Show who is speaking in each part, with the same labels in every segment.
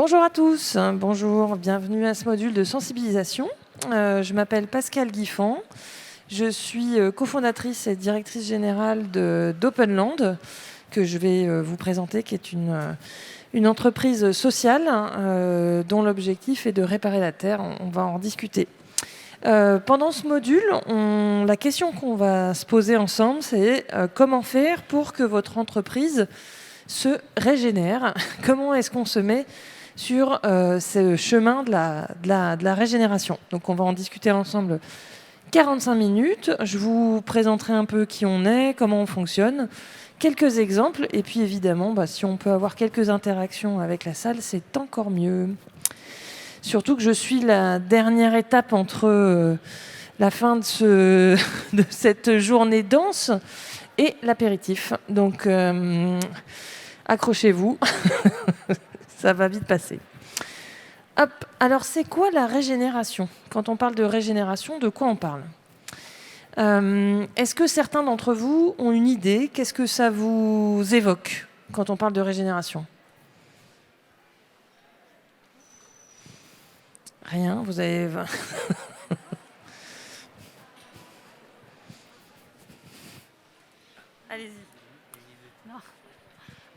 Speaker 1: Bonjour à tous, bonjour, bienvenue à ce module de sensibilisation. Je m'appelle Pascale Guiffan, je suis cofondatrice et directrice générale d'Openland, que je vais vous présenter, qui est une entreprise sociale dont l'objectif est de réparer la Terre. On va en discuter. Pendant ce module, la question qu'on va se poser ensemble, c'est comment faire pour que votre entreprise se régénère. Comment est-ce qu'on se met sur ce chemin de la régénération. Donc on va en discuter ensemble 45 minutes. Je vous présenterai un peu qui on est, comment on fonctionne, quelques exemples, et puis évidemment, si on peut avoir quelques interactions avec la salle, c'est encore mieux. Surtout que je suis la dernière étape entre la fin de cette journée dense et l'apéritif. Donc accrochez-vous. Ça va vite passer. Hop. Alors, c'est quoi la régénération? Quand on parle de régénération, de quoi on parle? Est-ce que certains d'entre vous ont une idée? Qu'est-ce que ça vous évoque quand on parle de régénération? Rien, vous avez... Allez-y.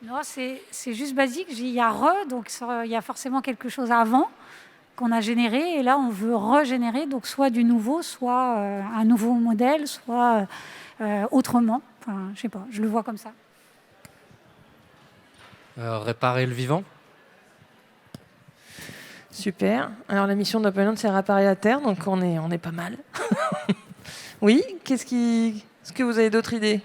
Speaker 2: Non, c'est juste basique. Il y a donc il y a forcément quelque chose avant qu'on a généré, et là on veut régénérer, donc soit du nouveau, soit un nouveau modèle, soit autrement. Enfin, je sais pas, je le vois comme ça.
Speaker 3: Réparer le vivant.
Speaker 1: Super. Alors la mission d'Openland, c'est réparer la Terre, donc on est pas mal. Oui, est-ce que vous avez d'autres idées?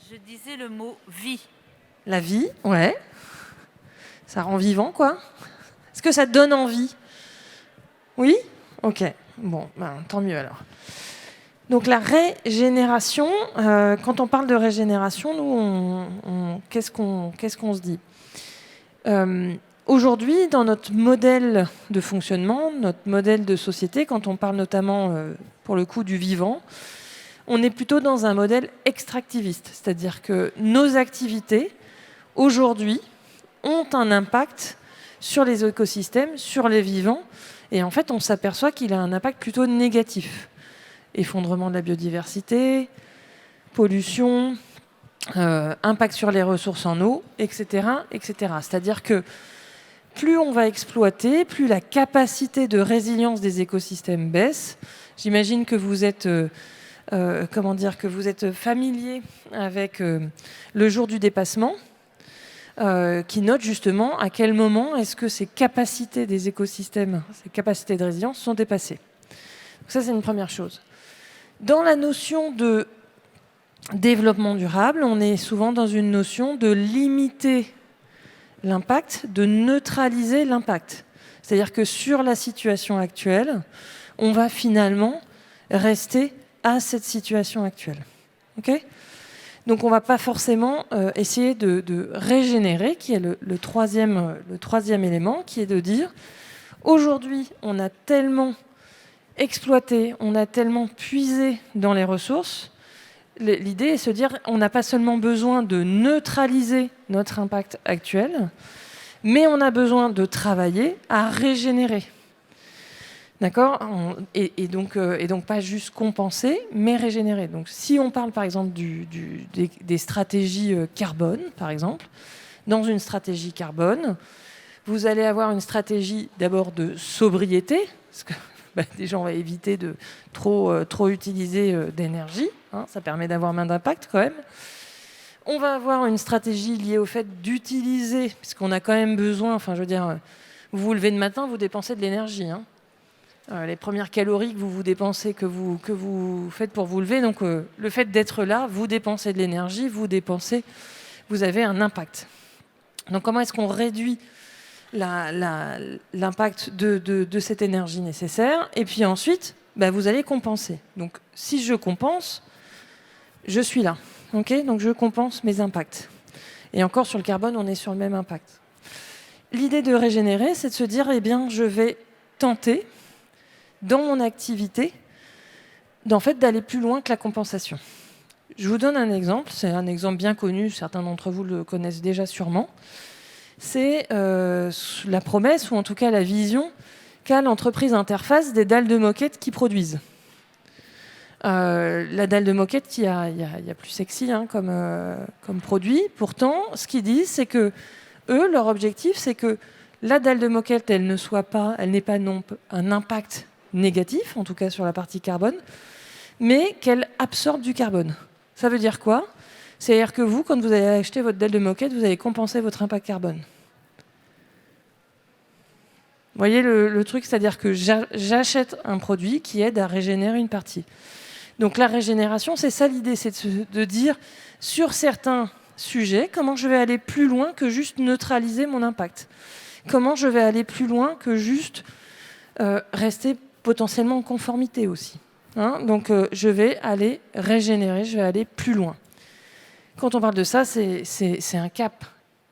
Speaker 4: Je disais le mot vie.
Speaker 1: La vie, ouais. Ça rend vivant, quoi. Est-ce que ça donne envie? Oui? Ok. Bon, tant mieux alors. Donc la régénération, quand on parle de régénération, nous, qu'est-ce qu'on se dit? Aujourd'hui, dans notre modèle de fonctionnement, notre modèle de société, quand on parle notamment, pour le coup, du vivant, on est plutôt dans un modèle extractiviste. C'est-à-dire que nos activités, aujourd'hui, ont un impact sur les écosystèmes, sur les vivants. Et en fait, on s'aperçoit qu'il a un impact plutôt négatif. Effondrement de la biodiversité, pollution, impact sur les ressources en eau, etc., etc. C'est-à-dire que plus on va exploiter, plus la capacité de résilience des écosystèmes baisse. J'imagine que vous êtes... que vous êtes familier avec le jour du dépassement, qui note justement à quel moment est-ce que ces capacités des écosystèmes, ces capacités de résilience sont dépassées. Donc ça, c'est une première chose. Dans la notion de développement durable, on est souvent dans une notion de limiter l'impact, de neutraliser l'impact. C'est-à-dire que sur la situation actuelle, on va finalement rester à cette situation actuelle. Okay ? Donc on ne va pas forcément essayer de régénérer, qui est le troisième élément, qui est de dire, aujourd'hui, on a tellement exploité, on a tellement puisé dans les ressources, l'idée est de se dire, on n'a pas seulement besoin de neutraliser notre impact actuel, mais on a besoin de travailler à régénérer. D'accord ? Et donc pas juste compenser, mais régénérer. Donc si on parle par exemple des stratégies carbone, par exemple, dans une stratégie carbone, vous allez avoir une stratégie d'abord de sobriété, parce que déjà on va éviter de trop utiliser d'énergie, hein, ça permet d'avoir moins d'impact quand même. On va avoir une stratégie liée au fait d'utiliser, puisqu'on a quand même besoin, vous vous levez le matin, vous dépensez de l'énergie, hein. Les premières calories que vous dépensez, que vous faites pour vous lever, donc le fait d'être là, vous dépensez de l'énergie, vous avez un impact. Donc comment est-ce qu'on réduit l'impact de cette énergie nécessaire? Et puis ensuite, vous allez compenser. Donc si je compense, je suis là. Okay, donc je compense mes impacts. Et encore sur le carbone, on est sur le même impact. L'idée de régénérer, c'est de se dire, je vais tenter dans mon activité, d'aller plus loin que la compensation. Je vous donne un exemple, c'est un exemple bien connu, certains d'entre vous le connaissent déjà sûrement. C'est la promesse, ou en tout cas la vision, qu'a l'entreprise Interface des dalles de moquette qu'ils produisent. La dalle de moquette, il y a plus sexy comme produit. Pourtant, ce qu'ils disent, c'est que eux, leur objectif, c'est que la dalle de moquette, elle n'ait pas un impact négatif, en tout cas sur la partie carbone, mais qu'elle absorbe du carbone. Ça veut dire quoi ? C'est-à-dire que vous, quand vous allez acheter votre dalle de moquette, vous allez compenser votre impact carbone. Vous voyez le truc, c'est-à-dire que j'achète un produit qui aide à régénérer une partie. Donc la régénération, c'est ça l'idée, c'est de dire sur certains sujets, comment je vais aller plus loin que juste neutraliser mon impact. Comment je vais aller plus loin que juste rester potentiellement en conformité aussi. Donc je vais aller régénérer, je vais aller plus loin. Quand on parle de ça, c'est un cap.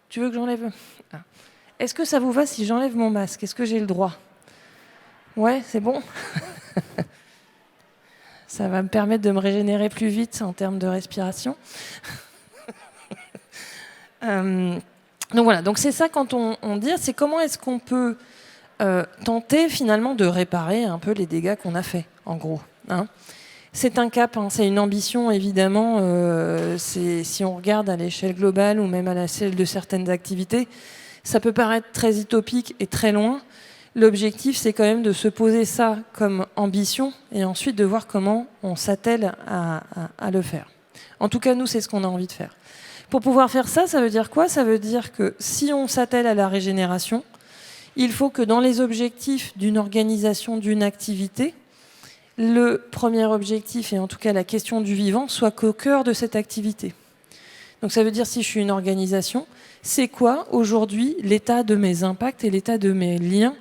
Speaker 1: Tu veux que j'enlève ? Est-ce que ça vous va si j'enlève mon masque ? Est-ce que j'ai le droit ? Ouais, c'est bon. Ça va me permettre de me régénérer plus vite en termes de respiration. Donc voilà, donc c'est ça quand on dit, c'est comment est-ce qu'on peut tenter finalement de réparer un peu les dégâts qu'on a faits, en gros. C'est un cap, c'est une ambition évidemment. Si on regarde à l'échelle globale ou même à l'échelle de certaines activités, ça peut paraître très utopique et très loin. L'objectif, c'est quand même de se poser ça comme ambition et ensuite de voir comment on s'attelle à le faire. En tout cas, nous, c'est ce qu'on a envie de faire. Pour pouvoir faire ça, ça veut dire quoi ? Ça veut dire que si on s'attelle à la régénération, il faut que dans les objectifs d'une organisation, d'une activité, le premier objectif, et en tout cas la question du vivant, soit qu'au cœur de cette activité. Donc ça veut dire, si je suis une organisation, c'est quoi aujourd'hui l'état de mes impacts et l'état de mes liens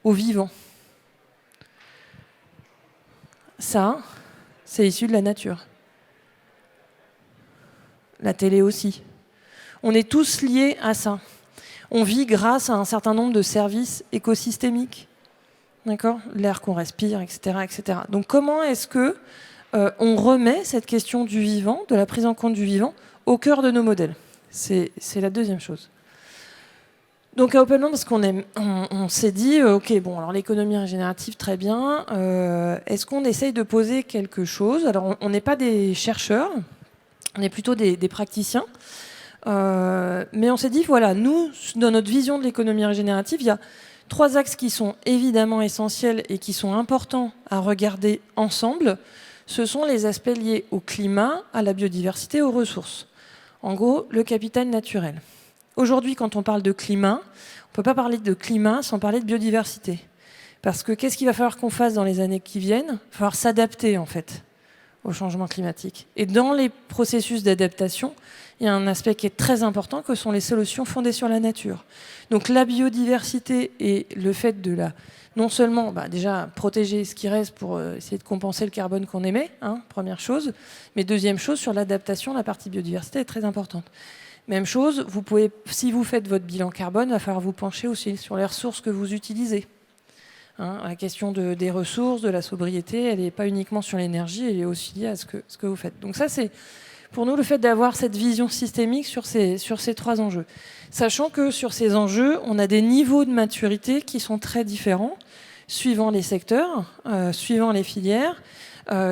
Speaker 1: au vivant ? Ça, c'est issu de la nature. La télé aussi. On est tous liés à ça. On vit grâce à un certain nombre de services écosystémiques. D'accord ? L'air qu'on respire, etc., etc. Donc comment est-ce que on remet cette question du vivant, de la prise en compte du vivant, au cœur de nos modèles ? C'est la deuxième chose. Donc à Open Land, parce on s'est dit, ok, bon, alors l'économie régénérative, très bien. Est-ce qu'on essaye de poser quelque chose ? Alors on n'est pas des chercheurs, on est plutôt des praticiens. Mais on s'est dit, voilà, nous, dans notre vision de l'économie régénérative, il y a 3 axes qui sont évidemment essentiels et qui sont importants à regarder ensemble. Ce sont les aspects liés au climat, à la biodiversité, aux ressources. En gros, le capital naturel. Aujourd'hui, quand on parle de climat, on ne peut pas parler de climat sans parler de biodiversité. Parce que qu'est-ce qu'il va falloir qu'on fasse dans les années qui viennent ? Il va falloir s'adapter, en fait, au changement climatique. Et dans les processus d'adaptation, il y a un aspect qui est très important, que sont les solutions fondées sur la nature. Donc la biodiversité et le fait de non seulement déjà protéger ce qui reste pour essayer de compenser le carbone qu'on émet, première chose, mais deuxième chose, sur l'adaptation, la partie biodiversité est très importante. Même chose, si vous faites votre bilan carbone, il va falloir vous pencher aussi sur les ressources que vous utilisez. La question des ressources, de la sobriété, elle n'est pas uniquement sur l'énergie, elle est aussi liée à ce que vous faites. Donc ça, c'est pour nous le fait d'avoir cette vision systémique sur ces 3 enjeux. Sachant que sur ces enjeux, on a des niveaux de maturité qui sont très différents, suivant les secteurs, suivant les filières,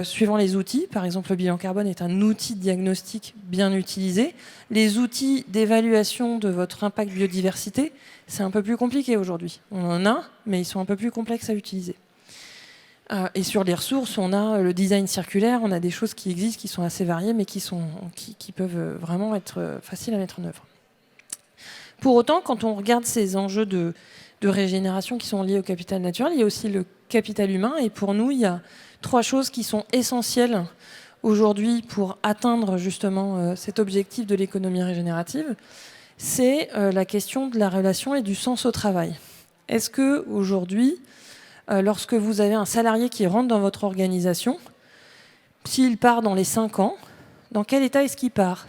Speaker 1: suivant les outils. Par exemple, le bilan carbone est un outil de diagnostic bien utilisé. Les outils d'évaluation de votre impact biodiversité, c'est un peu plus compliqué aujourd'hui. On en a, mais ils sont un peu plus complexes à utiliser. Et sur les ressources, on a le design circulaire, on a des choses qui existent, qui sont assez variées, mais qui peuvent vraiment être faciles à mettre en œuvre. Pour autant, quand on regarde ces enjeux de régénération qui sont liés au capital naturel, il y a aussi le capital humain. Et pour nous, il y a 3 choses qui sont essentielles aujourd'hui pour atteindre justement cet objectif de l'économie régénérative. C'est la question de la relation et du sens au travail. Est-ce que aujourd'hui, lorsque vous avez un salarié qui rentre dans votre organisation, s'il part dans les 5 ans, dans quel état est-ce qu'il part ?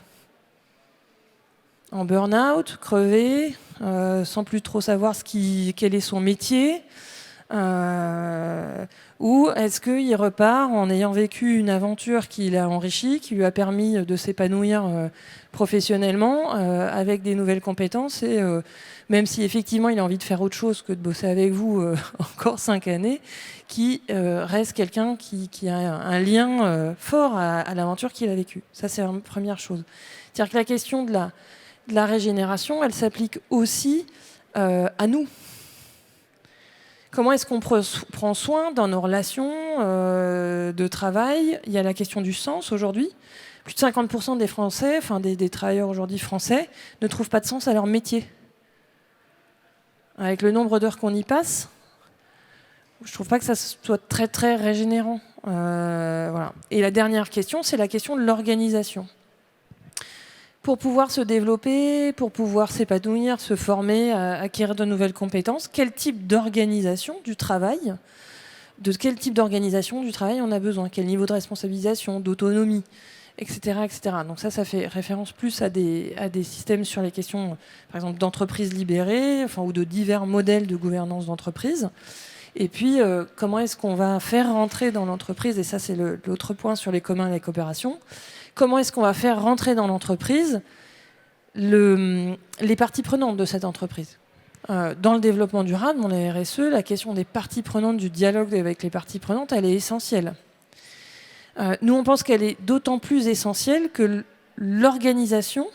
Speaker 1: En burn-out, crevé, sans plus trop savoir quel est son métier, Ou est-ce qu'il repart en ayant vécu une aventure qui l'a enrichi, qui lui a permis de s'épanouir professionnellement avec des nouvelles compétences et même si effectivement il a envie de faire autre chose que de bosser avec vous encore 5 années, qui reste quelqu'un qui a un lien fort à l'aventure qu'il a vécue. Ça, c'est une première chose. C'est-à-dire que la question de la régénération, elle s'applique aussi à nous. Comment est-ce qu'on prend soin dans nos relations de travail? Il y a la question du sens aujourd'hui. Plus de 50% des Français, enfin des travailleurs aujourd'hui français, ne trouvent pas de sens à leur métier. Avec le nombre d'heures qu'on y passe, je ne trouve pas que ça soit très très régénérant. Voilà. Et la dernière question, c'est la question de l'organisation. Pour pouvoir se développer, pour pouvoir s'épanouir, se former, acquérir de nouvelles compétences, quel type d'organisation du travail, on a besoin? Quel niveau de responsabilisation, d'autonomie, etc., etc. Donc ça fait référence plus à des systèmes sur les questions, par exemple, d'entreprises libérées, enfin, ou de divers modèles de gouvernance d'entreprise. Et puis, comment est-ce qu'on va faire rentrer dans l'entreprise, et ça c'est l'autre point sur les communs et les coopérations, comment est-ce qu'on va faire rentrer dans l'entreprise les parties prenantes de cette entreprise? Dans le développement durable, dans la RSE, la question des parties prenantes, du dialogue avec les parties prenantes, elle est essentielle. Nous, on pense qu'elle est d'autant plus essentielle que l'organisation,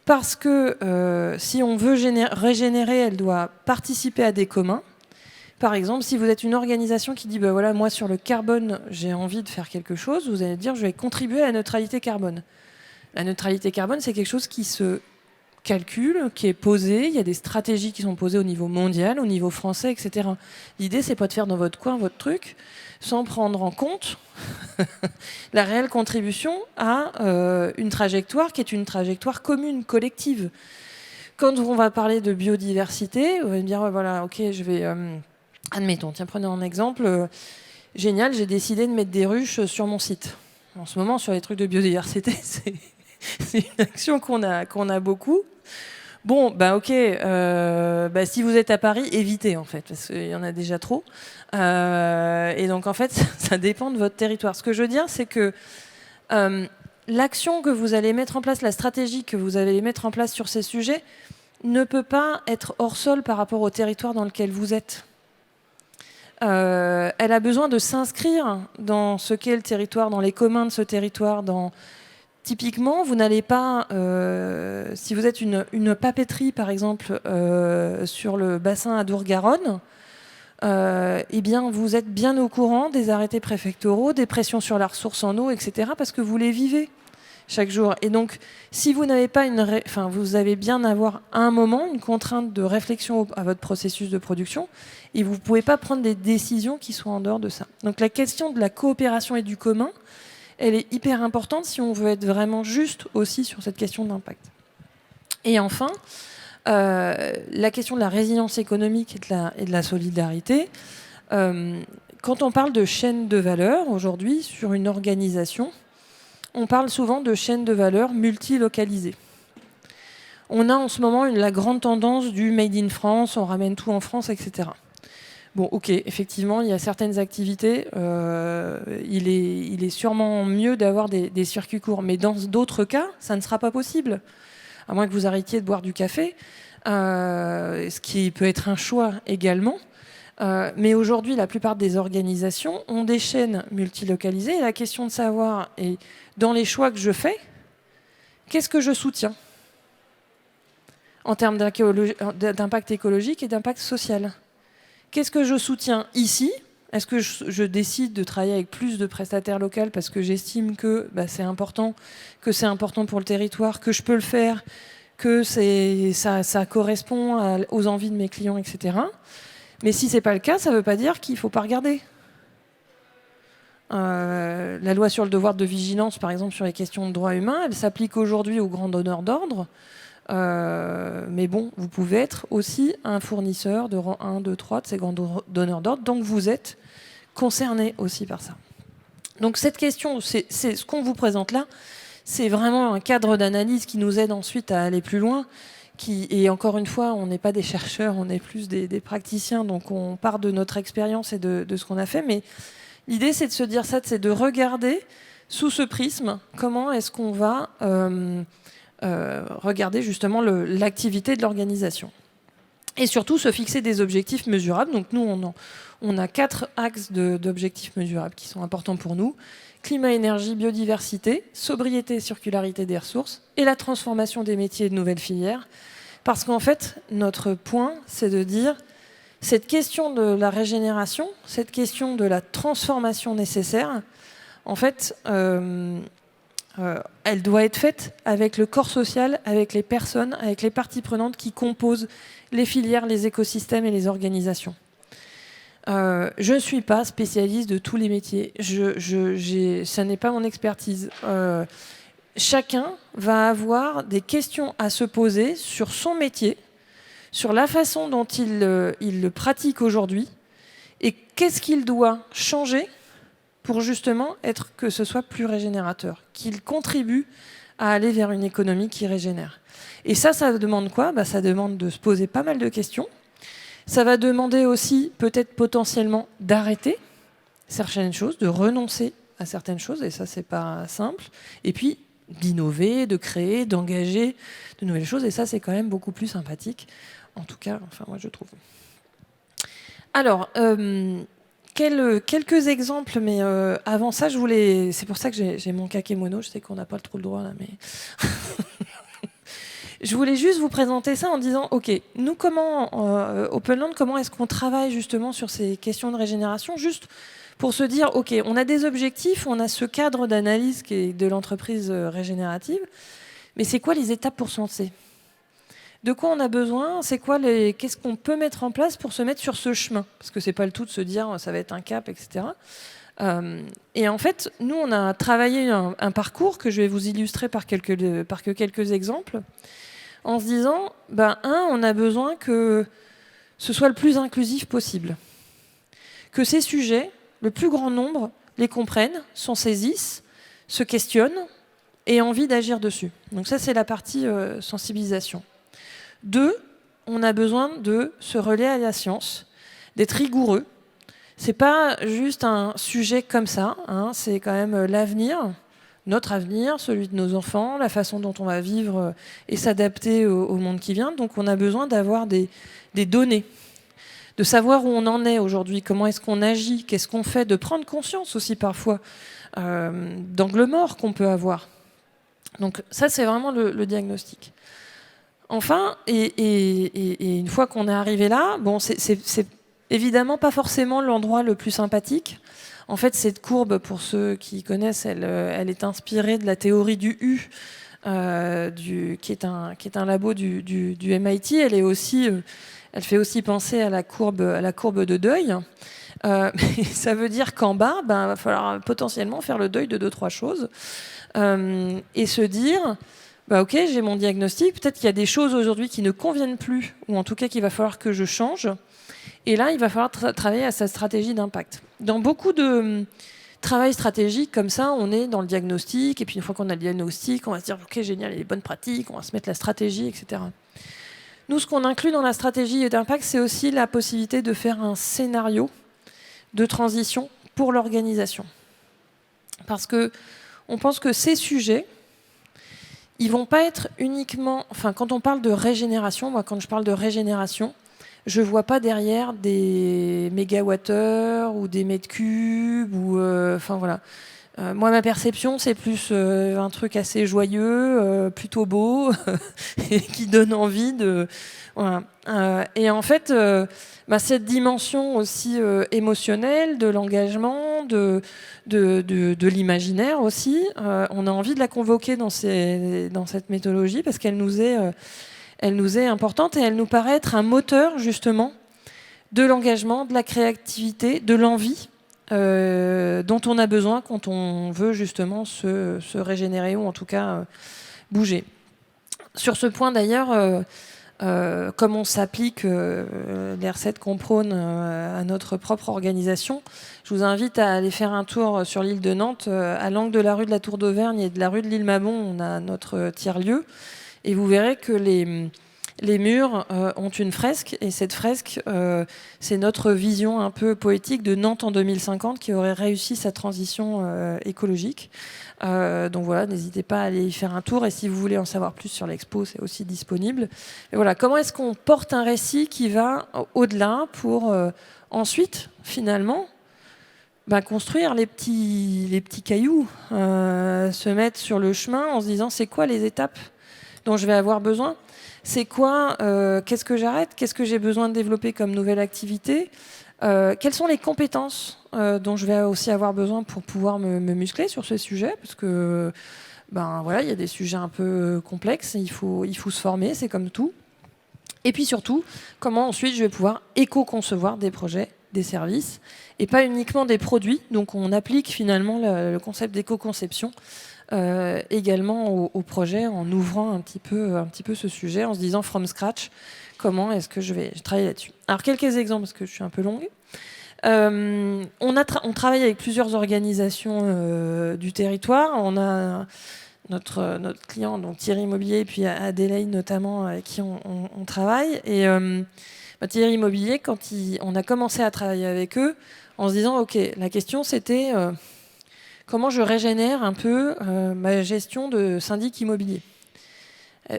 Speaker 1: parce que si on veut régénérer, elle doit participer à des communs. Par exemple, si vous êtes une organisation qui dit bah voilà, moi sur le carbone, j'ai envie de faire quelque chose, vous allez dire je vais contribuer à la neutralité carbone. La neutralité carbone, c'est quelque chose qui se calcule, qui est posé. Il y a des stratégies qui sont posées au niveau mondial, au niveau français, etc. L'idée, c'est pas de faire dans votre coin votre truc sans prendre en compte la réelle contribution à une trajectoire qui est une trajectoire commune, collective. Quand on va parler de biodiversité, vous allez me dire ouais, voilà, ok, je vais admettons, tiens, prenez un exemple. Génial, j'ai décidé de mettre des ruches sur mon site. En ce moment, sur les trucs de biodiversité, c'est une action qu'on a beaucoup. Bon, bah ok, si vous êtes à Paris, évitez en fait, parce qu'il y en a déjà trop. Et donc en fait, ça dépend de votre territoire. Ce que je veux dire, c'est que l'action que vous allez mettre en place, la stratégie que vous allez mettre en place sur ces sujets, ne peut pas être hors sol par rapport au territoire dans lequel vous êtes. Elle a besoin de s'inscrire dans ce qu'est le territoire, dans les communs de ce territoire. Typiquement, vous n'allez pas, si vous êtes une papeterie par exemple sur le bassin Adour-Garonne, eh bien vous êtes bien au courant des arrêtés préfectoraux, des pressions sur la ressource en eau, etc. parce que vous les vivez chaque jour. Et donc, si vous n'avez pas vous avez bien avoir à un moment une contrainte de réflexion à votre processus de production, et vous ne pouvez pas prendre des décisions qui soient en dehors de ça. Donc la question de la coopération et du commun, elle est hyper importante si on veut être vraiment juste aussi sur cette question d'impact. Et enfin, la question de la résilience économique et de la solidarité. Quand on parle de chaîne de valeur aujourd'hui sur une organisation, on parle souvent de chaîne de valeur multilocalisée. On a en ce moment la grande tendance du Made in France, on ramène tout en France, etc. Bon, ok, effectivement, il y a certaines activités, il est sûrement mieux d'avoir des circuits courts. Mais dans d'autres cas, ça ne sera pas possible. À moins que vous arrêtiez de boire du café, ce qui peut être un choix également. Mais aujourd'hui, la plupart des organisations ont des chaînes multilocalisées. Et la question de savoir, et dans les choix que je fais, qu'est-ce que je soutiens en termes d'impact écologique et d'impact social? Qu'est-ce que je soutiens ici? Est-ce que je décide de travailler avec plus de prestataires locaux parce que j'estime que c'est important pour le territoire, que je peux le faire, que ça correspond aux envies de mes clients, etc. Mais si ce n'est pas le cas, ça ne veut pas dire qu'il ne faut pas regarder. La loi sur le devoir de vigilance, par exemple, sur les questions de droits humains, elle s'applique aujourd'hui aux grands donneurs d'ordre. Mais bon, vous pouvez être aussi un fournisseur de rang 1, 2, 3 de ces grands donneurs d'ordre, donc vous êtes concerné aussi par ça. Donc cette question, c'est ce qu'on vous présente là, c'est vraiment un cadre d'analyse qui nous aide ensuite à aller plus loin, et encore une fois, on n'est pas des chercheurs, on est plus des praticiens, donc on part de notre expérience et de ce qu'on a fait. Mais l'idée, c'est de se dire ça, c'est de regarder sous ce prisme comment est-ce qu'on va regarder justement l'activité de l'organisation. Et surtout, se fixer des objectifs mesurables. Donc nous, on a 4 axes d'objectifs mesurables qui sont importants pour nous. Climat, énergie, biodiversité, sobriété et circularité des ressources, et la transformation des métiers et de nouvelles filières. Parce qu'en fait, notre point, c'est de dire, cette question de la régénération, cette question de la transformation nécessaire, en fait, elle doit être faite avec le corps social, avec les personnes, avec les parties prenantes qui composent les filières, les écosystèmes et les organisations. Je ne suis pas spécialiste de tous les métiers. Ça n'est pas mon expertise. Chacun va avoir des questions à se poser sur son métier, sur la façon dont il le pratique aujourd'hui, et qu'est-ce qu'il doit changer pour justement que ce soit plus régénérateur, qu'il contribue à aller vers une économie qui régénère. Et ça demande quoi ? Ça demande de se poser pas mal de questions. Ça va demander aussi, peut-être potentiellement, d'arrêter certaines choses, de renoncer à certaines choses, et ça, c'est pas simple. Et puis, d'innover, de créer, d'engager de nouvelles choses, et ça, c'est quand même beaucoup plus sympathique. En tout cas, enfin, moi, je trouve. Alors, quelques exemples, mais avant ça, c'est pour ça que j'ai mon kakémono, je sais qu'on n'a pas trop le droit, là, mais... Je voulais juste vous présenter ça en disant, OK, nous, Openland, comment est-ce qu'on travaille justement sur ces questions de régénération, juste pour se dire, OK, on a des objectifs, on a ce cadre d'analyse qui est de l'entreprise régénérative, mais c'est quoi les étapes pour se lancer ? De quoi on a besoin ? Qu'est-ce qu'on peut mettre en place pour se mettre sur ce chemin ? Parce que c'est pas le tout de se dire, ça va être un cap, etc. Et en fait, nous, on a travaillé un parcours que je vais vous illustrer par quelques exemples, en se disant, on a besoin que ce soit le plus inclusif possible. Que ces sujets, le plus grand nombre, les comprennent, s'en saisissent, se questionnent et aient envie d'agir dessus. Donc ça, c'est la partie sensibilisation. 2, on a besoin de se relayer à la science, d'être rigoureux. C'est pas juste un sujet comme ça, c'est quand même l'avenir, notre avenir, celui de nos enfants, la façon dont on va vivre et s'adapter au monde qui vient. Donc on a besoin d'avoir des données, de savoir où on en est aujourd'hui, comment est-ce qu'on agit, qu'est-ce qu'on fait, de prendre conscience aussi parfois d'angles morts qu'on peut avoir. Donc ça, c'est vraiment le diagnostic. Enfin, et une fois qu'on est arrivé là, c'est évidemment pas forcément l'endroit le plus sympathique. En fait, cette courbe, pour ceux qui connaissent, elle est inspirée de la théorie du U, qui est un labo du MIT. Elle fait aussi penser à la courbe de deuil. Mais ça veut dire qu'en bas, va falloir potentiellement faire le deuil de 2-3 choses et se dire, OK, j'ai mon diagnostic. Peut-être qu'il y a des choses aujourd'hui qui ne conviennent plus, ou en tout cas qu'il va falloir que je change. Et là, il va falloir travailler à sa stratégie d'impact. Dans beaucoup de travail stratégique, comme ça, on est dans le diagnostic, et puis une fois qu'on a le diagnostic, on va se dire, OK, génial, il y a les bonnes pratiques, on va se mettre la stratégie, etc. Nous, ce qu'on inclut dans la stratégie d'impact, c'est aussi la possibilité de faire un scénario de transition pour l'organisation. Parce qu'on pense que ces sujets, ils vont pas être uniquement... Enfin, quand on parle de régénération, moi, quand je parle de régénération, je ne vois pas derrière des mégawattheures ou des mètres cubes. Voilà. Moi, ma perception, c'est plus un truc assez joyeux, plutôt beau, et qui donne envie de... Voilà. Et en fait, cette dimension aussi émotionnelle, de l'engagement, de l'imaginaire aussi, on a envie de la convoquer dans cette méthodologie parce qu'elle nous est importante et elle nous paraît être un moteur justement de l'engagement, de la créativité, de l'envie dont on a besoin quand on veut justement se régénérer ou en tout cas bouger. Sur ce point d'ailleurs, comme on s'applique les recettes qu'on prône à notre propre organisation, je vous invite à aller faire un tour sur l'île de Nantes, à l'angle de la rue de la Tour d'Auvergne et de la rue de l'Île Mabon, on a notre tiers-lieu. Et vous verrez que Les murs ont une fresque, et cette fresque, c'est notre vision un peu poétique de Nantes en 2050 qui aurait réussi sa transition écologique. Donc voilà, n'hésitez pas à aller y faire un tour, et si vous voulez en savoir plus sur l'expo, c'est aussi disponible. Et voilà, comment est-ce qu'on porte un récit qui va au-delà pour ensuite, finalement, construire les petits cailloux, se mettre sur le chemin en se disant c'est quoi les étapes dont je vais avoir besoin, c'est quoi, qu'est-ce que j'arrête, qu'est-ce que j'ai besoin de développer comme nouvelle activité, quelles sont les compétences dont je vais aussi avoir besoin pour pouvoir me muscler sur ce sujet, parce que voilà, il y a des sujets un peu complexes, il faut se former, c'est comme tout. Et puis surtout, comment ensuite je vais pouvoir éco-concevoir des projets, des services, et pas uniquement des produits. Donc on applique finalement le concept d'éco-conception également au projet, en ouvrant un petit peu ce sujet, en se disant from scratch, comment est-ce que je vais travailler là-dessus. Alors quelques exemples, parce que je suis un peu longue. On travaille avec plusieurs organisations du territoire. On a notre client, donc Thierry Immobilier, et puis Adélaïde notamment, avec qui on travaille. Et Thierry Immobilier, quand on a commencé à travailler avec eux, en se disant, OK, la question c'était comment je régénère un peu ma gestion de syndic immobilier.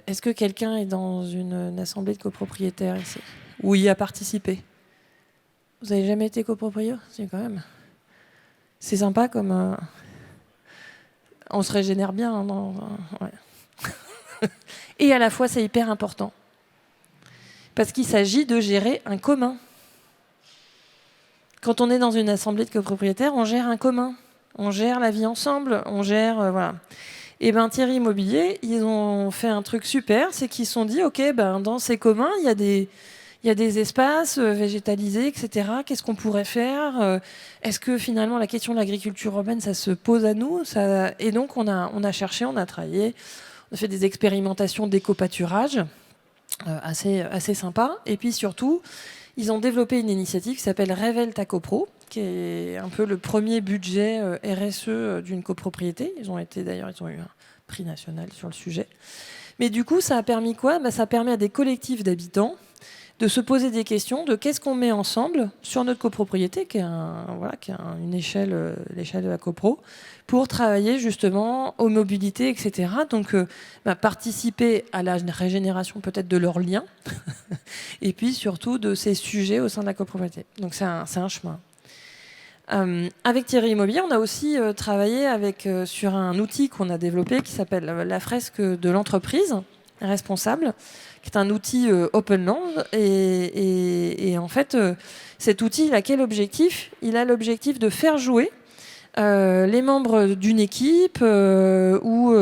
Speaker 1: Est-ce que quelqu'un est dans une assemblée de copropriétaires ici, ou y a participé? Vous n'avez jamais été copropriétaire? Si, quand même. C'est sympa comme... on se régénère bien. Hein, ouais. Et à la fois, c'est hyper important. Parce qu'il s'agit de gérer un commun. Quand on est dans une assemblée de copropriétaires, on gère un commun. On gère la vie ensemble, on gère... voilà. Et Thierry Immobilier, ils ont fait un truc super, c'est qu'ils se sont dit, OK, dans ces communs, il y a des espaces végétalisés, etc. Qu'est-ce qu'on pourrait faire? Est-ce que finalement la question de l'agriculture urbaine, ça se pose à nous? Et donc on a cherché, on a travaillé, on a fait des expérimentations d'éco-pâturage assez sympa. Et puis surtout, ils ont développé une initiative qui s'appelle Révèle ta copro, qui est un peu le premier budget RSE d'une copropriété. Ils ont eu un prix national sur le sujet. Mais du coup, ça a permis quoi? Ça a permis à des collectifs d'habitants de se poser des questions de qu'est-ce qu'on met ensemble sur notre copropriété, qui est une échelle, l'échelle de la copro, pour travailler justement aux mobilités, etc. Donc, participer à la régénération peut-être de leurs liens, et puis surtout de ces sujets au sein de la copropriété. Donc, c'est un chemin. Avec Thierry Immobilier, on a aussi travaillé sur un outil qu'on a développé qui s'appelle la fresque de l'entreprise responsable, qui est un outil open land. Et en fait, cet outil, il a quel objectif? Il a l'objectif de faire jouer les membres d'une équipe ou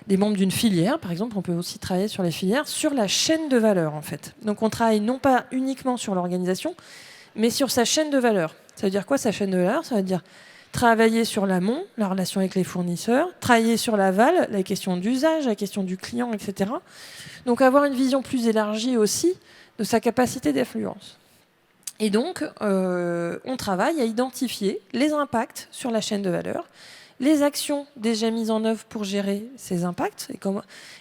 Speaker 1: des membres d'une filière. Par exemple, on peut aussi travailler sur les filières, sur la chaîne de valeur, en fait. Donc on travaille non pas uniquement sur l'organisation, mais sur sa chaîne de valeur. Ça veut dire quoi, sa chaîne de valeur? Ça veut dire travailler sur l'amont, la relation avec les fournisseurs, travailler sur l'aval, la question d'usage, la question du client, etc. Donc avoir une vision plus élargie aussi de sa capacité d'influence. Et donc, on travaille à identifier les impacts sur la chaîne de valeur, les actions déjà mises en œuvre pour gérer ces impacts,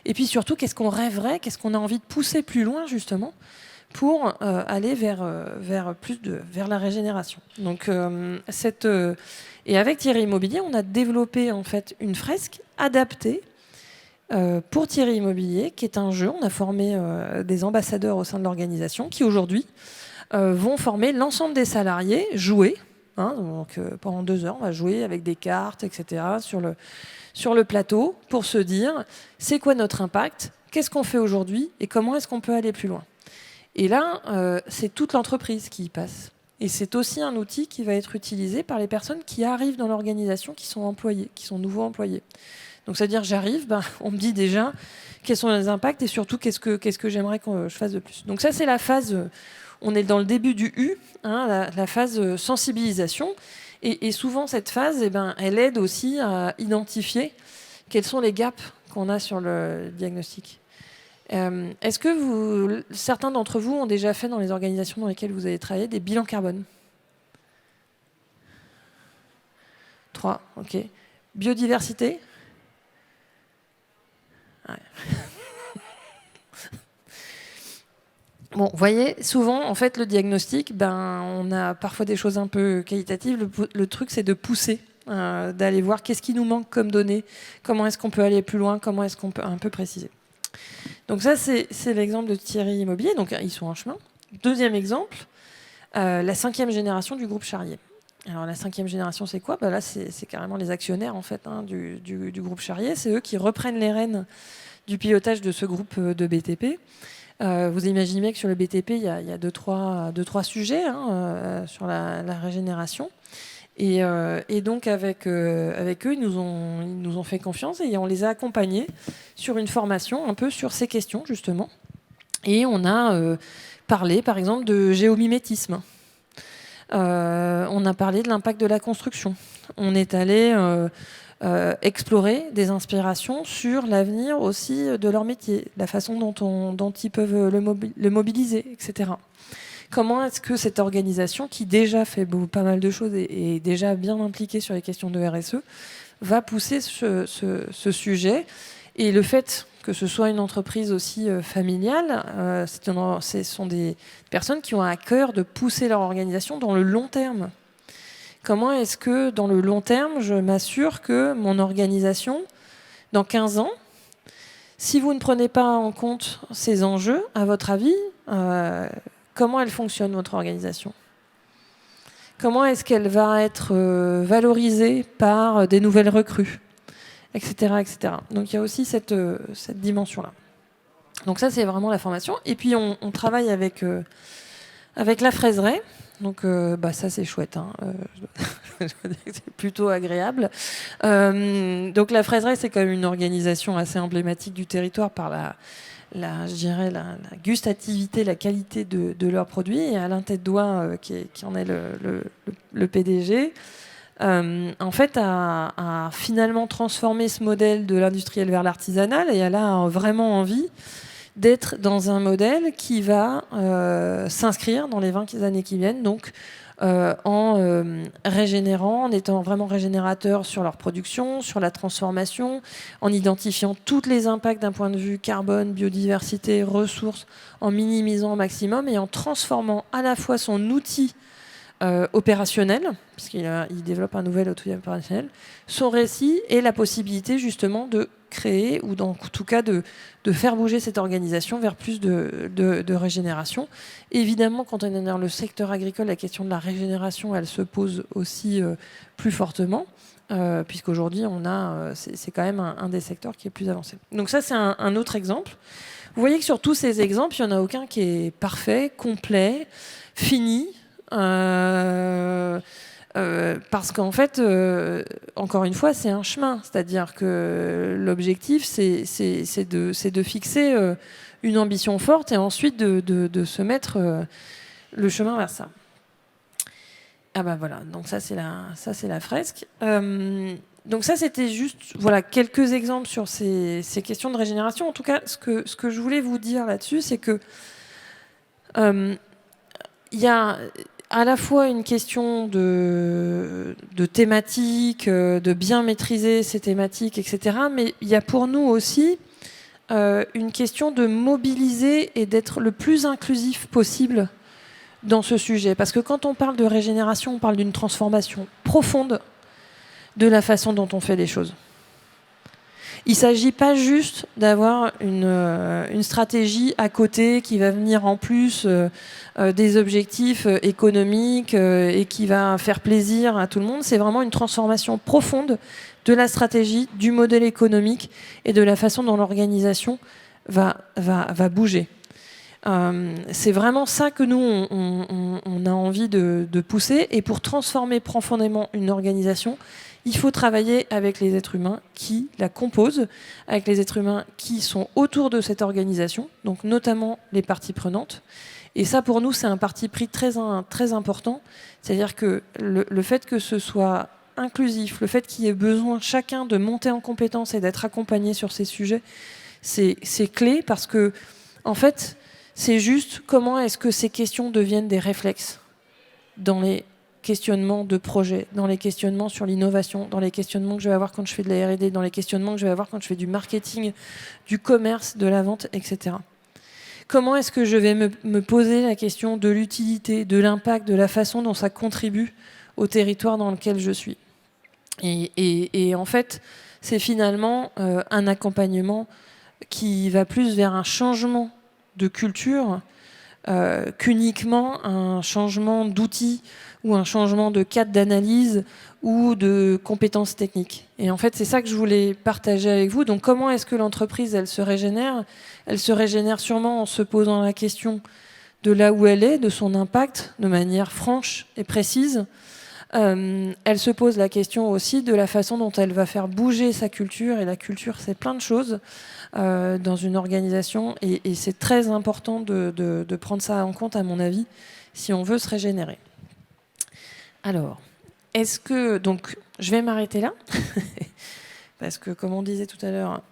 Speaker 1: et puis surtout, qu'est-ce qu'on rêverait, qu'est-ce qu'on a envie de pousser plus loin, justement, pour aller vers la régénération. Donc, et avec Thierry Immobilier, on a développé en fait une fresque adaptée pour Thierry Immobilier, qui est un jeu. On a formé des ambassadeurs au sein de l'organisation qui aujourd'hui vont former l'ensemble des salariés, jouer. Donc pendant 2 heures, on va jouer avec des cartes, etc. sur le plateau pour se dire c'est quoi notre impact, qu'est-ce qu'on fait aujourd'hui et comment est-ce qu'on peut aller plus loin. Et là, c'est toute l'entreprise qui y passe. Et c'est aussi un outil qui va être utilisé par les personnes qui arrivent dans l'organisation, qui sont employés, qui sont nouveaux employés. Donc, c'est-à-dire, j'arrive, on me dit déjà quels sont les impacts et surtout qu'est-ce que j'aimerais que je fasse de plus. Donc ça, c'est la phase, on est dans le début du U, la phase sensibilisation. Et souvent, cette phase, elle aide aussi à identifier quels sont les gaps qu'on a sur le diagnostic. Est-ce que certains d'entre vous ont déjà fait dans les organisations dans lesquelles vous avez travaillé des bilans carbone? 3, ok. Biodiversité? Ouais. Bon, vous voyez, souvent, en fait, le diagnostic, on a parfois des choses un peu qualitatives. Le truc, c'est de pousser, d'aller voir qu'est-ce qui nous manque comme données, comment est-ce qu'on peut aller plus loin, comment est-ce qu'on peut un peu préciser. Donc ça, c'est l'exemple de Thierry Immobilier. Donc, ils sont en chemin. Deuxième exemple, la 5e génération du groupe Charrier. Alors, la 5e génération, c'est quoi ? Là, c'est carrément les actionnaires, en fait, du groupe Charrier. C'est eux qui reprennent les rênes du pilotage de ce groupe de BTP. Vous imaginez bien que sur le BTP, il y a deux, trois sujets sur la régénération. Et donc, avec eux, ils nous ont fait confiance et on les a accompagnés sur une formation un peu sur ces questions, justement. Et on a parlé, par exemple, de géomimétisme. On a parlé de l'impact de la construction. On est allé explorer des inspirations sur l'avenir aussi de leur métier, la façon dont ils peuvent le mobiliser, etc. Comment est-ce que cette organisation, qui déjà fait pas mal de choses et est déjà bien impliquée sur les questions de RSE, va pousser ce sujet ? Et le fait que ce soit une entreprise aussi familiale, ce sont des personnes qui ont à cœur de pousser leur organisation dans le long terme. Comment est-ce que, dans le long terme, je m'assure que mon organisation, dans 15 ans, si vous ne prenez pas en compte ces enjeux, à votre avis, comment elle fonctionne, votre organisation ? Comment est-ce qu'elle va être valorisée par des nouvelles recrues, etc., etc. Donc il y a aussi cette dimension-là. Donc ça, c'est vraiment la formation. Et puis, on travaille avec la Fraiseraie. Donc ça, c'est chouette. C'est plutôt agréable. Donc la Fraiseraie, c'est quand même une organisation assez emblématique du territoire par je dirais la gustativité, la qualité de leurs produits. Et Alain Tête-Doigt, qui en est le PDG, en fait, a finalement transformé ce modèle de l'industriel vers l'artisanal, et elle a vraiment envie d'être dans un modèle qui va s'inscrire dans les 20 années qui viennent, donc en régénérant, en étant vraiment régénérateur sur leur production, sur la transformation, en identifiant tous les impacts d'un point de vue carbone, biodiversité, ressources, en minimisant au maximum et en transformant à la fois son outil opérationnel, puisqu'il développe un nouvel outil opérationnel, son récit et la possibilité justement de créer, ou en tout cas de faire bouger cette organisation vers plus de régénération. Évidemment, quand on est dans le secteur agricole, la question de la régénération, elle se pose aussi plus fortement, puisqu'aujourd'hui, c'est quand même un des secteurs qui est plus avancé. Donc ça, c'est un autre exemple. Vous voyez que sur tous ces exemples, il n'y en a aucun qui est parfait, complet, fini, parce qu'en fait, encore une fois, c'est un chemin. C'est-à-dire que l'objectif, c'est de fixer une ambition forte et ensuite de se mettre le chemin vers ça. Ah ben voilà, donc ça c'est la fresque. Donc ça, c'était juste quelques exemples sur ces questions de régénération. En tout cas, ce que je voulais vous dire là-dessus, c'est que il y a à la fois une question de thématique, de bien maîtriser ces thématiques, etc. Mais il y a pour nous aussi une question de mobiliser et d'être le plus inclusif possible dans ce sujet. Parce que quand on parle de régénération, on parle d'une transformation profonde de la façon dont on fait les choses. Il ne s'agit pas juste d'avoir une stratégie à côté qui va venir en plus des objectifs économiques et qui va faire plaisir à tout le monde. C'est vraiment une transformation profonde de la stratégie, du modèle économique et de la façon dont l'organisation va bouger. C'est vraiment ça que nous, on a envie de pousser. Et pour transformer profondément une organisation, il faut travailler avec les êtres humains qui la composent, avec les êtres humains qui sont autour de cette organisation, donc notamment les parties prenantes. Et ça, pour nous, c'est un parti pris très important. C'est-à-dire que le fait que ce soit inclusif, le fait qu'il y ait besoin chacun de monter en compétence et d'être accompagné sur ces sujets, c'est clé parce que, en fait, c'est juste comment est-ce que ces questions deviennent des réflexes dans les questionnements de projet, dans les questionnements sur l'innovation, dans les questionnements que je vais avoir quand je fais de la R&D, dans les questionnements que je vais avoir quand je fais du marketing, du commerce, de la vente, etc. comment est-ce que je vais me poser la question de l'utilité, de l'impact, de la façon dont ça contribue au territoire dans lequel je suis. Et en fait, c'est finalement un accompagnement qui va plus vers un changement de culture qu'uniquement un changement d'outils ou un changement de cadre d'analyse ou de compétences techniques. Et en fait, c'est ça que je voulais partager avec vous. Donc, comment est-ce que l'entreprise, elle se régénère ? Elle se régénère sûrement en se posant la question de là où elle est, de son impact, de manière franche et précise. Elle se pose la question aussi de la façon dont elle va faire bouger sa culture. Et la culture, c'est plein de choses dans une organisation. Et c'est très important de prendre ça en compte, à mon avis, si on veut se régénérer. Alors, est-ce que... Donc, je vais m'arrêter là. Parce que, comme on disait tout à l'heure,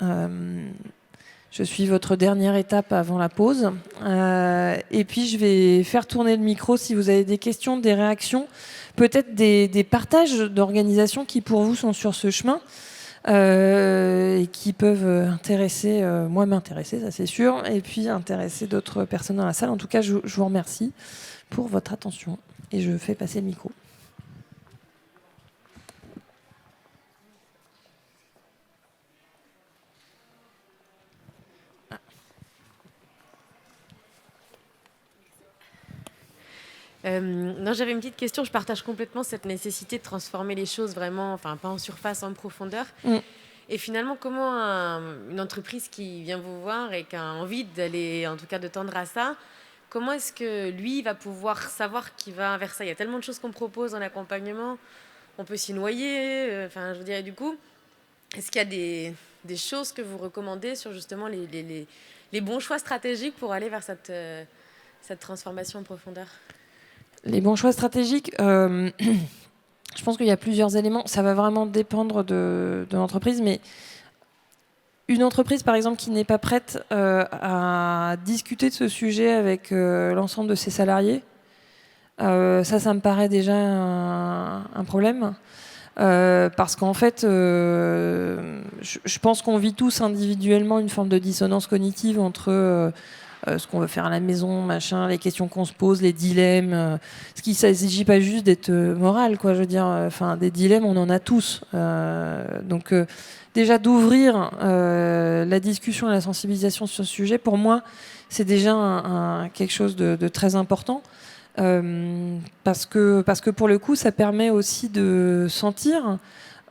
Speaker 1: je suis votre dernière étape avant la pause. Et puis, je vais faire tourner le micro si vous avez des questions, des réactions, peut-être des partages d'organisations qui, pour vous, sont sur ce chemin et qui peuvent intéresser, moi m'intéresser, ça c'est sûr, et puis intéresser d'autres personnes dans la salle. En tout cas, je vous remercie pour votre attention et je fais passer le micro.
Speaker 5: Non, j'avais une petite question. Je partage complètement cette nécessité de transformer les choses vraiment, enfin pas en surface, en profondeur. Et finalement, comment une entreprise qui vient vous voir et qui a envie d'aller, en tout cas de tendre à ça, comment est-ce que lui va pouvoir savoir qu'il va vers ça ? Il y a tellement de choses qu'on propose en accompagnement, on peut s'y noyer. Enfin, je veux dire, du coup, est-ce qu'il y a des choses que vous recommandez sur justement les bons choix stratégiques pour aller vers cette transformation en profondeur ?
Speaker 1: Les bons choix stratégiques, je pense qu'il y a plusieurs éléments. Ça va vraiment dépendre de l'entreprise, mais une entreprise, par exemple, qui n'est pas prête à discuter de ce sujet avec l'ensemble de ses salariés, ça me paraît déjà un problème. Parce qu'en fait, je pense qu'on vit tous individuellement une forme de dissonance cognitive entre ce qu'on veut faire à la maison, machin, les questions qu'on se pose, les dilemmes. Ce qui ne s'agit pas juste d'être moral, quoi. Je veux dire, des dilemmes, on en a tous. Donc, déjà d'ouvrir la discussion et la sensibilisation sur ce sujet, pour moi, c'est déjà quelque chose de très important. Parce que pour le coup, ça permet aussi de sentir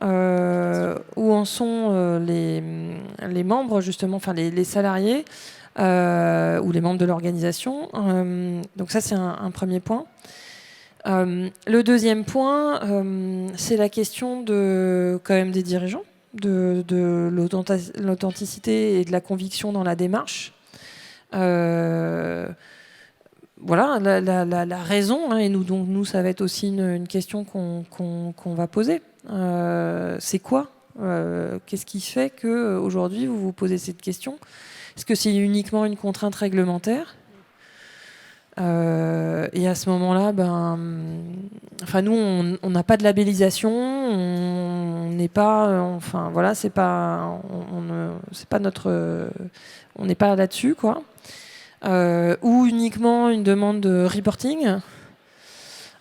Speaker 1: où en sont les membres, justement, enfin les salariés ou les membres de l'organisation. Donc ça, c'est un premier point. Le deuxième point, c'est la question quand même des dirigeants, de l'authenticité et de la conviction dans la démarche. Voilà la raison, et nous, ça va être aussi une question qu'on va poser. C'est quoi qu'est-ce qui fait qu'aujourd'hui, vous vous posez cette question ? Est-ce que c'est uniquement une contrainte réglementaire ? Et à ce moment-là, nous, on n'a pas de labellisation, on n'est pas, c'est pas notre, on n'est pas là-dessus, quoi. Ou uniquement une demande de reporting.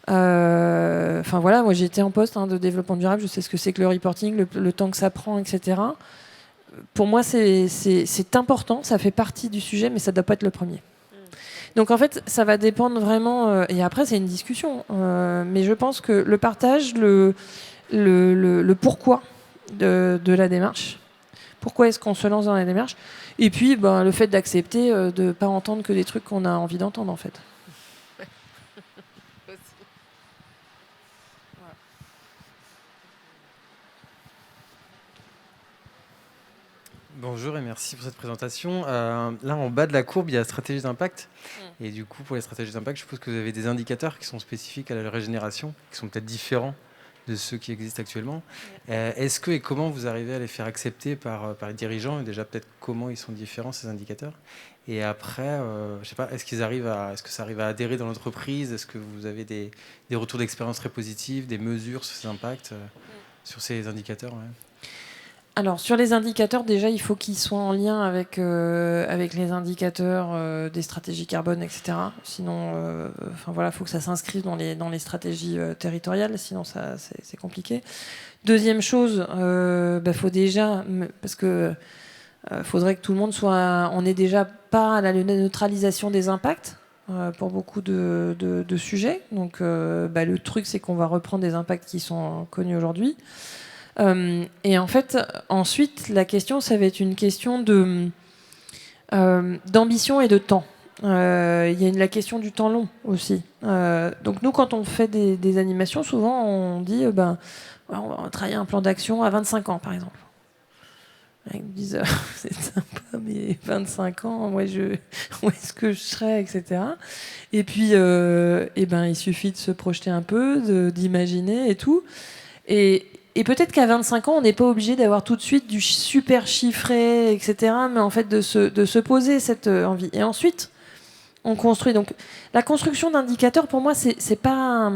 Speaker 1: Moi j'ai été en poste de développement durable, je sais ce que c'est que le reporting, le temps que ça prend, etc. Pour moi, c'est important, ça fait partie du sujet, mais ça ne doit pas être le premier. Donc en fait, ça va dépendre vraiment, et après c'est une discussion, mais je pense que le partage, le pourquoi de la démarche, pourquoi est-ce qu'on se lance dans la démarche, et puis le fait d'accepter de ne pas entendre que des trucs qu'on a envie d'entendre en fait.
Speaker 3: Bonjour et merci pour cette présentation. Là, en bas de la courbe, il y a la stratégie d'impact. Et du coup, pour les stratégies d'impact, je suppose que vous avez des indicateurs qui sont spécifiques à la régénération, qui sont peut-être différents de ceux qui existent actuellement. Est-ce que et comment vous arrivez à les faire accepter par les dirigeants ? Et déjà, peut-être comment ils sont différents, ces indicateurs ? Et après, je sais pas, est-ce que ça arrive à adhérer dans l'entreprise ? Est-ce que vous avez des retours d'expérience très positifs, des mesures sur ces impacts, sur ces indicateurs ?
Speaker 1: Alors, sur les indicateurs, déjà, il faut qu'ils soient en lien avec les indicateurs des stratégies carbone, etc. Sinon, il faut que ça s'inscrive dans les stratégies territoriales, sinon c'est compliqué. Deuxième chose, faut déjà, parce que faudrait que tout le monde soit... On n'est déjà pas à la neutralisation des impacts pour beaucoup de sujets. Donc, le truc, c'est qu'on va reprendre des impacts qui sont connus aujourd'hui. Et en fait, ensuite, la question, ça va être une question d'ambition et de temps. Il y a la question du temps long aussi. Donc nous, quand on fait des animations, souvent on dit on va travailler un plan d'action à 25 ans, par exemple. Ils me disent c'est sympa, mais 25 ans, où est-ce que je serai, etc. Et puis, il suffit de se projeter un peu, d'imaginer et tout. Et peut-être qu'à 25 ans, on n'est pas obligé d'avoir tout de suite du super chiffré, etc. Mais en fait, de se poser cette envie. Et ensuite, on construit. Donc, la construction d'indicateurs, pour moi, c'est pas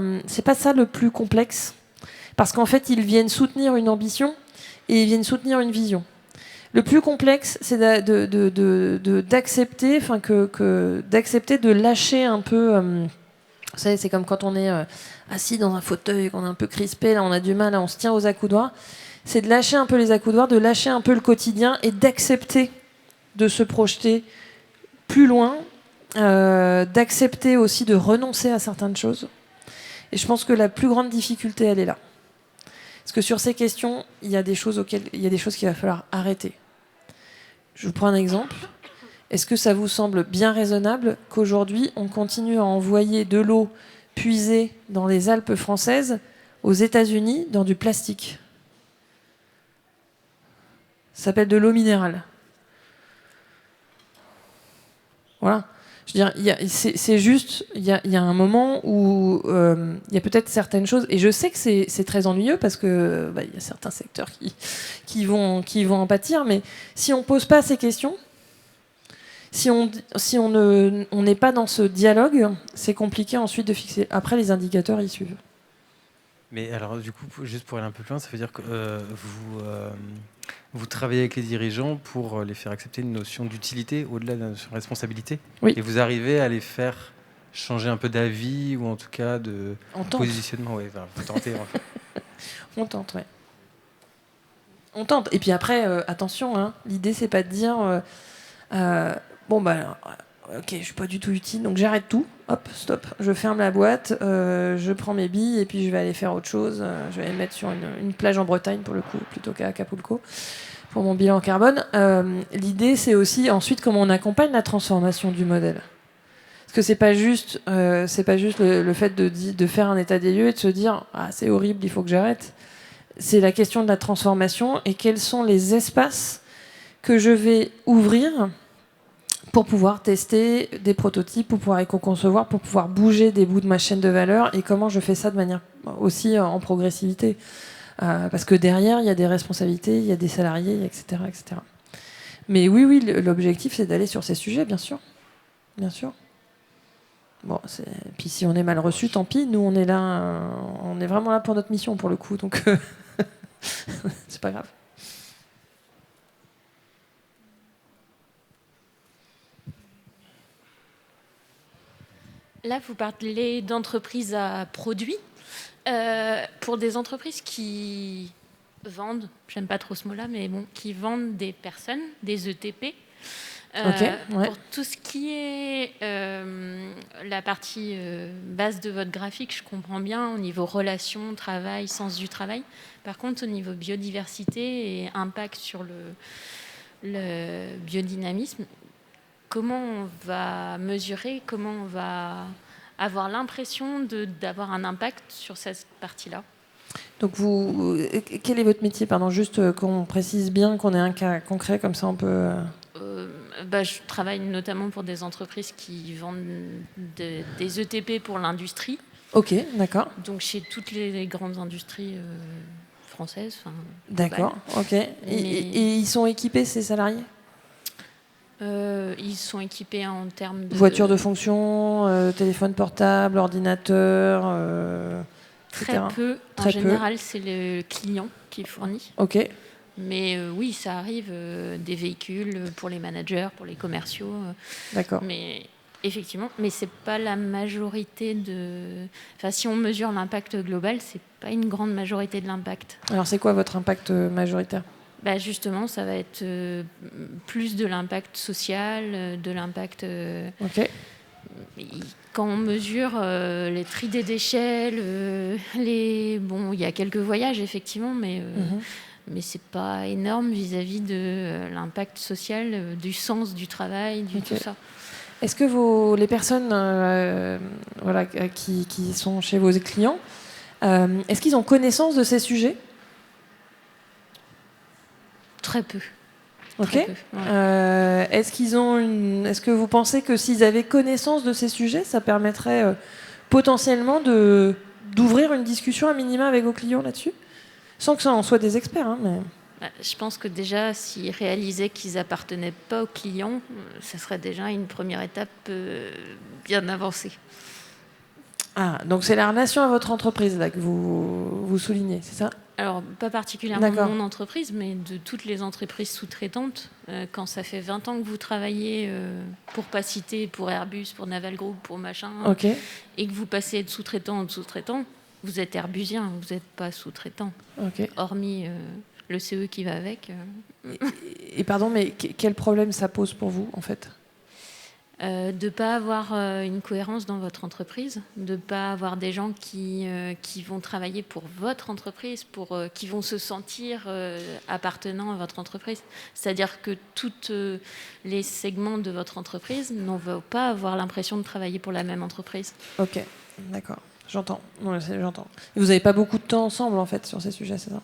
Speaker 1: ça le plus complexe. Parce qu'en fait, ils viennent soutenir une ambition et ils viennent soutenir une vision. Le plus complexe, c'est d'accepter de lâcher un peu... vous savez, c'est comme quand on est assis dans un fauteuil, qu'on est un peu crispé, là on a du mal, là on se tient aux accoudoirs. C'est de lâcher un peu les accoudoirs, de lâcher un peu le quotidien et d'accepter de se projeter plus loin, d'accepter aussi de renoncer à certaines choses. Et je pense que la plus grande difficulté, elle est là. Parce que sur ces questions, il y a des choses qu'il va falloir arrêter. Je vous prends un exemple. Est-ce que ça vous semble bien raisonnable qu'aujourd'hui, on continue à envoyer de l'eau puisée dans les Alpes françaises aux États-Unis dans du plastique ? Ça s'appelle de l'eau minérale. Voilà. Je veux dire, c'est juste, il y a un moment où il y a peut-être certaines choses, et je sais que c'est très ennuyeux parce que il y a certains secteurs qui vont en pâtir, mais si on pose pas ces questions, si on n'est pas dans ce dialogue, c'est compliqué ensuite de fixer. Après, les indicateurs, ils suivent.
Speaker 3: Mais alors, du coup, juste pour aller un peu plus loin, ça veut dire que vous travaillez avec les dirigeants pour les faire accepter une notion d'utilité au-delà de la notion de responsabilité.
Speaker 1: Oui.
Speaker 3: Et vous arrivez à les faire changer un peu d'avis ou en tout cas de positionnement. Ouais, vous tentez. En fait.
Speaker 1: On tente, ouais. On tente. Et puis après, attention, hein, l'idée, c'est pas de dire... ok, je suis pas du tout utile, donc j'arrête tout. Hop, stop. Je ferme la boîte, je prends mes billes et puis je vais aller faire autre chose. Je vais aller me mettre sur une plage en Bretagne pour le coup, plutôt qu'à Acapulco pour mon bilan carbone. L'idée, c'est aussi ensuite comment on accompagne la transformation du modèle. Parce que c'est pas juste le fait de faire un état des lieux et de se dire c'est horrible, il faut que j'arrête. C'est la question de la transformation et quels sont les espaces que je vais ouvrir pour pouvoir tester des prototypes, pour pouvoir éco-concevoir, pour pouvoir bouger des bouts de ma chaîne de valeur et comment je fais ça de manière aussi en progressivité. Parce que derrière, il y a des responsabilités, il y a des salariés, etc. etc. Mais oui, l'objectif, c'est d'aller sur ces sujets, bien sûr. Bien sûr. Bon, puis si on est mal reçu, tant pis. Nous, on est là, on est vraiment là pour notre mission, pour le coup. Donc, c'est pas grave.
Speaker 6: Là, vous parlez d'entreprises à produits. Pour des entreprises qui vendent, j'aime pas trop ce mot-là, mais bon, qui vendent des personnes, des ETP.
Speaker 1: Ouais.
Speaker 6: Pour tout ce qui est la partie base de votre graphique, je comprends bien au niveau relations, travail, sens du travail. Par contre, au niveau biodiversité et impact sur le biodynamisme, comment on va mesurer, comment on va avoir l'impression d'avoir un impact sur cette partie-là?
Speaker 1: Donc quel est votre métier? Pardon, juste qu'on précise bien, qu'on ait un cas concret, comme ça on peut...
Speaker 6: Je travaille notamment pour des entreprises qui vendent des ETP pour l'industrie.
Speaker 1: Ok, d'accord.
Speaker 6: Donc chez toutes les grandes industries françaises.
Speaker 1: D'accord, ok. Et ils sont équipés, ces salariés?
Speaker 6: Ils sont équipés en termes de...
Speaker 1: Voiture de fonction, téléphone portable, ordinateur, etc.
Speaker 6: Très peu. En général, c'est le client qui fournit.
Speaker 1: Ok.
Speaker 6: Mais oui, ça arrive, des véhicules pour les managers, pour les commerciaux.
Speaker 1: D'accord.
Speaker 6: Mais effectivement, mais c'est pas la majorité de... Enfin, si on mesure l'impact global, c'est pas une grande majorité de l'impact.
Speaker 1: Alors, c'est quoi votre impact majoritaire ?
Speaker 6: Bah justement, ça va être plus de l'impact social, de l'impact...
Speaker 1: Ok.
Speaker 6: Quand on mesure les tri des déchets, bon, il y a quelques voyages, effectivement, mais c'est pas énorme vis-à-vis de l'impact social, du sens du travail, tout ça.
Speaker 1: Est-ce que les personnes qui sont chez vos clients, est-ce qu'ils ont connaissance de ces sujets ?
Speaker 6: Très peu.
Speaker 1: Ok.
Speaker 6: Très peu, ouais.
Speaker 1: Est-ce que vous pensez que s'ils avaient connaissance de ces sujets, ça permettrait potentiellement d'ouvrir une discussion à minima avec vos clients là-dessus ? Sans que ça en soit des experts, hein, mais...
Speaker 6: Je pense que déjà, s'ils réalisaient qu'ils appartenaient pas aux clients, ça serait déjà une première étape bien avancée.
Speaker 1: Ah, donc c'est la relation à votre entreprise là que vous soulignez, c'est ça ?
Speaker 6: Alors, pas particulièrement
Speaker 1: D'accord.
Speaker 6: de mon entreprise, mais de toutes les entreprises sous-traitantes. Quand ça fait 20 ans que vous travaillez, pour pas citer, pour Airbus, pour Naval Group, pour machin,
Speaker 1: Ok.
Speaker 6: et que vous passez de sous-traitant en sous-traitant, vous êtes herbusien, vous n'êtes pas sous-traitant.
Speaker 1: Ok.
Speaker 6: Hormis le CE qui va avec.
Speaker 1: Et pardon, mais quel problème ça pose pour vous, en fait ?
Speaker 6: De ne pas avoir une cohérence dans votre entreprise, de ne pas avoir des gens qui vont travailler pour votre entreprise, qui vont se sentir appartenant à votre entreprise. C'est-à-dire que tous les segments de votre entreprise ne vont pas avoir l'impression de travailler pour la même entreprise.
Speaker 1: Ok, d'accord. J'entends. Ouais, j'entends. Et vous n'avez pas beaucoup de temps ensemble, en fait, sur ces sujets, c'est ça ?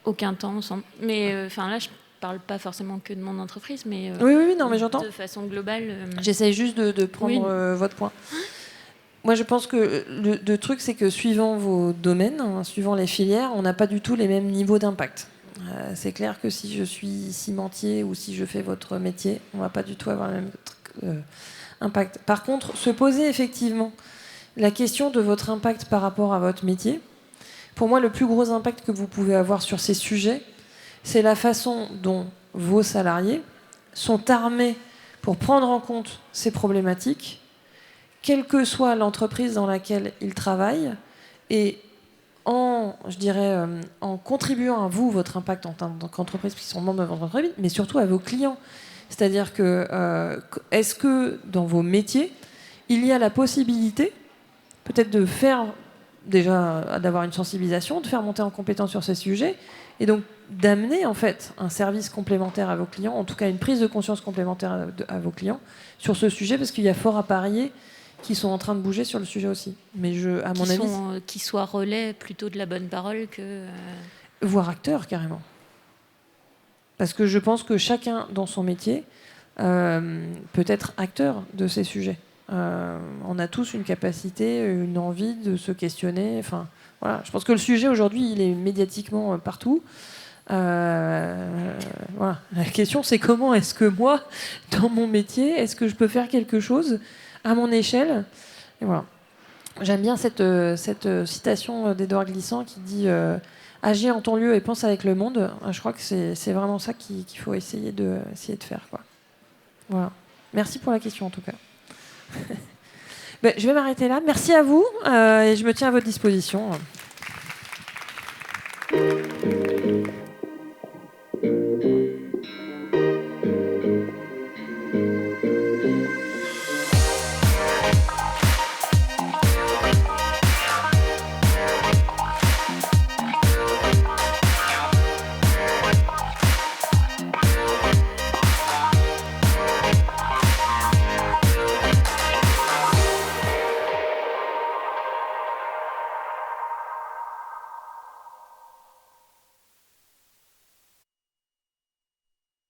Speaker 6: Aucun temps ensemble. Mais là, je parle pas forcément que de mon entreprise, mais
Speaker 1: oui, non, mais j'entends.
Speaker 6: de façon globale.
Speaker 1: J'essaye juste de prendre votre point. Moi, je pense que le truc, c'est que suivant vos domaines, hein, suivant les filières, on n'a pas du tout les mêmes niveaux d'impact. C'est clair que si je suis cimentier ou si je fais votre métier, on va pas du tout avoir le même impact. Par contre, se poser effectivement la question de votre impact par rapport à votre métier, pour moi, le plus gros impact que vous pouvez avoir sur ces sujets, c'est la façon dont vos salariés sont armés pour prendre en compte ces problématiques, quelle que soit l'entreprise dans laquelle ils travaillent, et en contribuant à vous, votre impact en tant qu'entreprise, qui sont membres de votre entreprise, mais surtout à vos clients. C'est-à-dire que, est-ce que dans vos métiers, il y a la possibilité peut-être de faire déjà d'avoir une sensibilisation, de faire monter en compétence sur ces sujets, et donc d'amener en fait un service complémentaire à vos clients, en tout cas une prise de conscience complémentaire à vos clients sur ce sujet, parce qu'il y a fort à parier qui sont en train de bouger sur le sujet aussi. Mais à mon avis,
Speaker 6: qui soient relais plutôt de la bonne parole que...
Speaker 1: voire acteurs carrément. Parce que je pense que chacun dans son métier peut être acteur de ces sujets. On a tous une capacité, une envie de se questionner. Enfin, voilà. Je pense que le sujet aujourd'hui, il est médiatiquement partout. Voilà. La question, c'est comment est-ce que moi, dans mon métier, est-ce que je peux faire quelque chose à mon échelle ? Et voilà. J'aime bien cette citation d'Édouard Glissant qui dit agis en ton lieu et pense avec le monde. Je crois que c'est vraiment ça qu'il faut essayer de faire, quoi. Voilà. Merci pour la question en tout cas. Je vais m'arrêter là. Merci à vous et je me tiens à votre disposition.